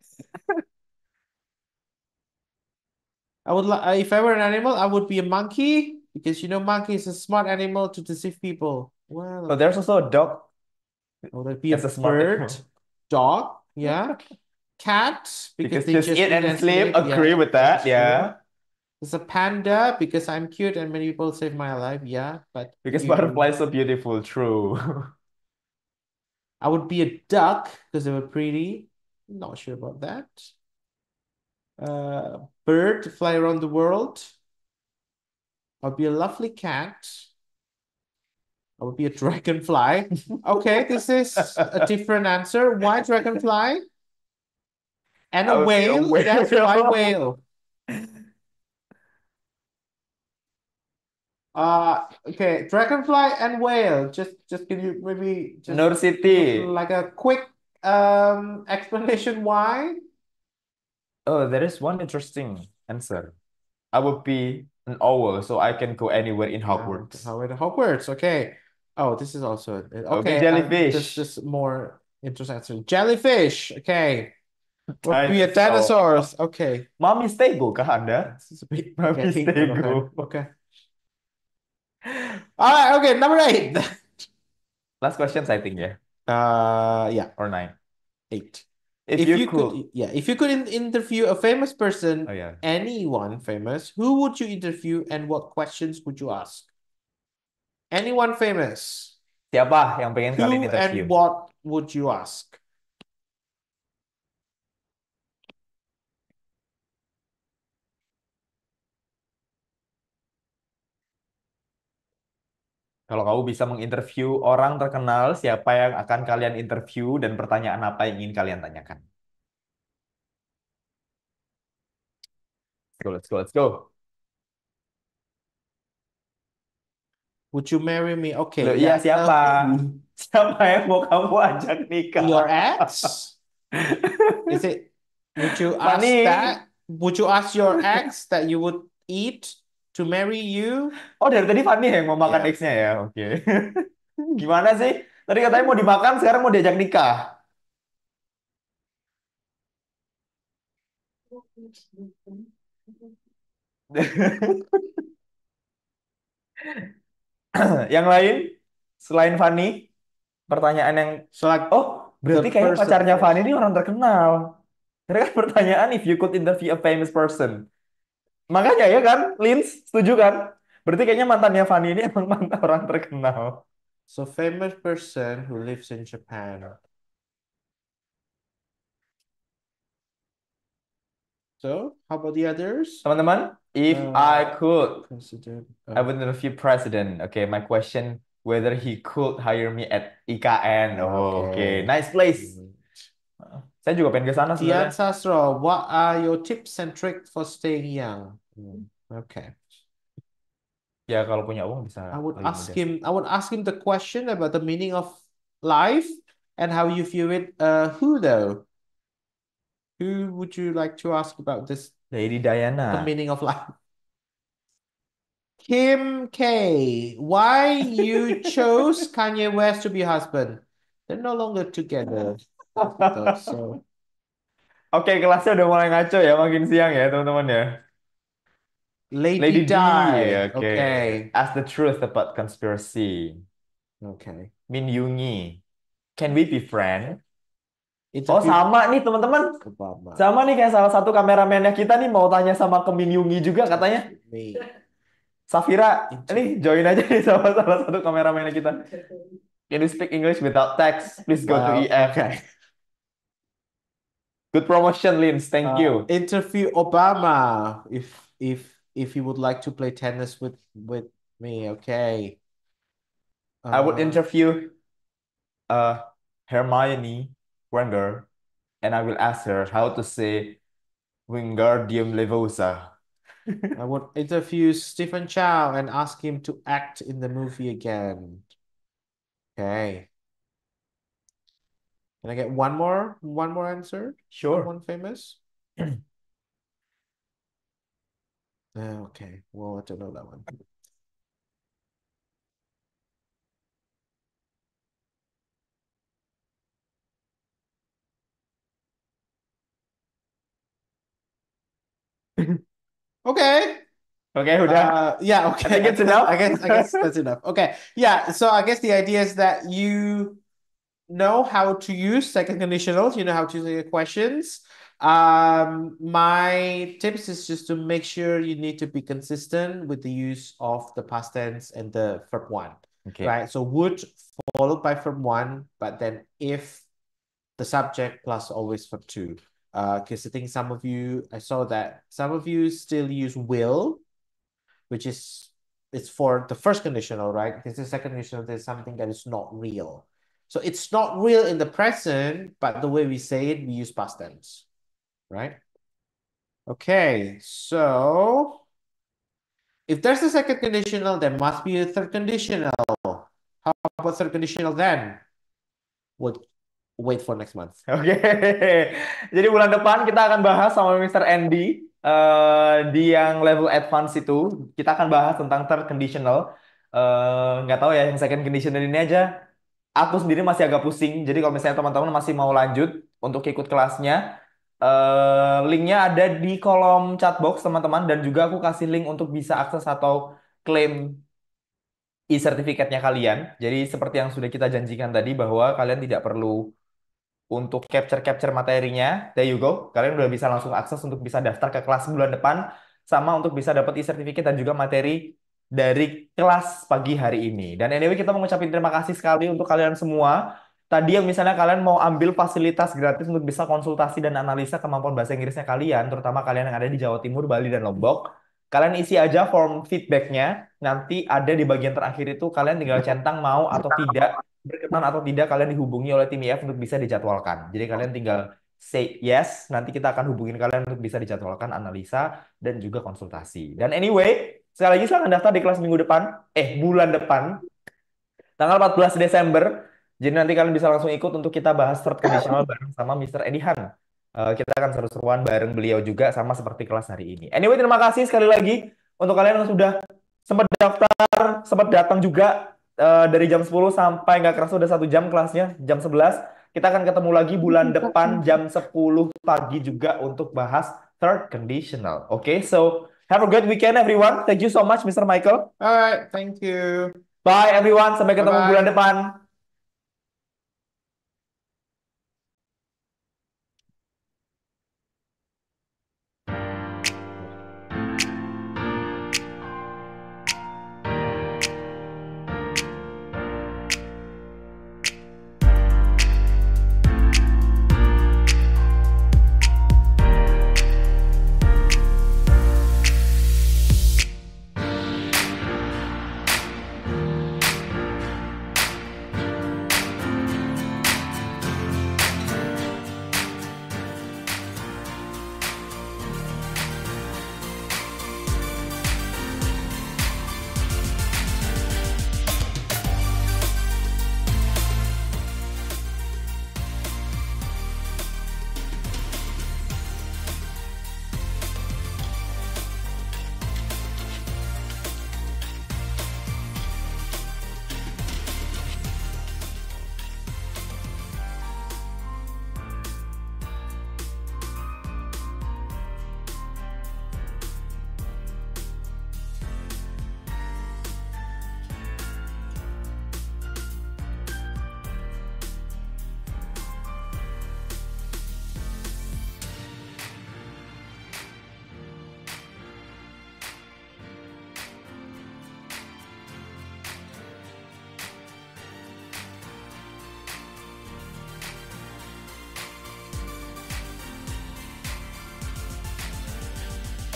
I would like if I were an animal, I would be a monkey because monkey is a smart animal to deceive people. Well, So there's also a dog I would be a as a smart bird, animal. dog, yeah, cat Because they just eat and sleep. Agree yeah, with that, that's yeah. true. There's a panda because I'm cute and many people save my life, yeah. But Because butterfly is so beautiful, true. I would be a duck because they were pretty. Not sure about that. Bird, fly around the world. I'll be a lovely cat. I would be a dragonfly. Okay, this is a different answer. Why dragonfly? And I a would be a whale? That's why whale. Okay, dragonfly and whale. Just can you maybe just Nur City. like a quick explanation why? Oh, there is one interesting answer. I would be an owl, so I can go anywhere in Hogwarts. Hogwarts. Okay. Oh, this is also I would be okay. jellyfish. This more interesting answer. Jellyfish. Okay. Would be a Dinosaur. dinosaurs. Okay. Mami Stego kah Anda? This is a bit Mami getting out of hand. Stego. Okay. All right. Okay. Number 8. Last questions, I think, yeah. Yeah. Or 9. 8. If you could. If you could interview a famous person, Oh, yeah. anyone famous, who would you interview and what questions would you ask? Anyone famous. Siapa yang pengen kalian Who interview? and what would you ask? Kalau kamu bisa menginterview orang terkenal, siapa yang akan kalian interview dan pertanyaan apa yang ingin kalian tanyakan? Let's go, let's go. Would you marry me? Okay, Loh, iya, siapa? Siapa yang mau kamu ajak nikah? Your ex? Is it? Would you ask Funny. that? Would you ask your ex that you would eat to marry you? Oh, dari tadi Fanny yang mau makan Yeah. X-nya ya? Oke. Gimana sih? Tadi katanya mau dimakan, sekarang mau diajak nikah. Yang lain, selain Fanny, pertanyaan yang... So like, Oh, berarti kayaknya pacarnya Fanny ini orang terkenal. Karena kan pertanyaan, if you could interview a famous person. Makanya ya kan, Lins, setuju kan? Berarti kayaknya mantannya Fanny ini emang mantan orang terkenal. So famous person who lives in Japan. So how about the others? Teman-teman, if I could, President. I would interview president. Okay, my question, whether he could hire me at IKN. Oh, okay, Okay. nice place. Saya juga pengen ke sana Tian sebenarnya. Sastro, what are your tips and tricks for staying young? Okay. Ya kalau punya uang bisa I would lebih ask mudah. him, I would ask him the question about the meaning of life and how you view it. Who though? Who would you like to ask about this, Lady the Diana. meaning of life? Kim K, why you chose Kanye West to be husband? They're no longer together. So Oke, kelasnya udah mulai ngaco ya, makin siang ya teman-teman ya. Lady Lady D, Di. oke. Okay. Ask the truth about conspiracy. Okay. Min Yungi, can we be friends? Oh Interview sama nih teman-teman. Obama. Sama nih kayak salah satu kameramennya kita nih mau tanya sama ke Min Yungi juga katanya. Me. Safira, ini join aja nih sama salah satu kameramennya kita. Can you speak English without text? Please go to EF. Okay. Good promotion, Lins. Thank you. Interview Obama if you would like to play tennis with me. Okay. I would interview Hermione Granger, and I will ask her how to say Wingardium Leviosa. I would interview Stephen Chow and ask him to act in the movie again. Okay. Can I get one more answer? Sure. Someone famous? Okay. Well, I don't know that one. Okay. Okay, udah. Yeah, okay. I think it's enough. I guess that's enough. Okay. Yeah, so I guess the idea is that you know how to use second conditionals, you know how to use the questions. My tips is just to make sure you need to be consistent with the use of the past tense and the verb one. Okay. Right? So would followed by verb one, but then if the subject plus always verb two. Because I think I saw that some of you still use will, which is it's for the first conditional, right? Because the second conditional, there's something that is not real. So it's not real in the present, but the way we say it, we use past tense, right? Okay, so if there's a second conditional, there must be a third conditional. How about third conditional then? We'll wait for next month. Oke, jadi bulan depan kita akan bahas sama Mr. Andy di yang level advance itu. Kita akan bahas tentang third conditional. Nggak tahu ya yang second conditional ini aja. Aku sendiri masih agak pusing. Jadi kalau misalnya teman-teman masih mau lanjut untuk ikut kelasnya, linknya ada di kolom chat box teman-teman. Dan juga aku kasih link untuk bisa akses atau klaim e-sertifikatnya kalian. Jadi seperti yang sudah kita janjikan tadi bahwa kalian tidak perlu untuk capture materinya. There you go. Kalian udah bisa langsung akses untuk bisa daftar ke kelas bulan depan sama untuk bisa dapat e-certificate dan juga materi dari kelas pagi hari ini. Dan anyway kita mau ngucapin terima kasih sekali untuk kalian semua. Tadi yang misalnya kalian mau ambil fasilitas gratis untuk bisa konsultasi dan analisa kemampuan bahasa Inggrisnya kalian, terutama kalian yang ada di Jawa Timur, Bali, dan Lombok. Kalian isi aja form feedbacknya. Nanti ada di bagian terakhir itu kalian tinggal centang mau atau tidak, berkenan atau tidak kalian dihubungi oleh tim IF untuk bisa dijadwalkan. Jadi kalian tinggal say yes, nanti kita akan hubungin kalian untuk bisa dijadwalkan analisa dan juga konsultasi. Dan anyway, sekali lagi silahkan daftar di kelas minggu depan, bulan depan, tanggal 14 Desember. Jadi nanti kalian bisa langsung ikut untuk kita bahas third conditional bareng sama Mr. Edihan. Kita akan seru-seruan bareng beliau juga sama seperti kelas hari ini. Anyway, terima kasih sekali lagi untuk kalian yang sudah sempat daftar, sempat datang juga dari jam 10 sampai nggak kerasa udah 1 jam kelasnya, jam 11. Kita akan ketemu lagi bulan depan jam 10 pagi juga untuk bahas third conditional. Oke, so have a good weekend everyone. Thank you so much Mr. Michael. All right, thank you. Bye everyone, sampai ketemu Bye-bye. bulan depan.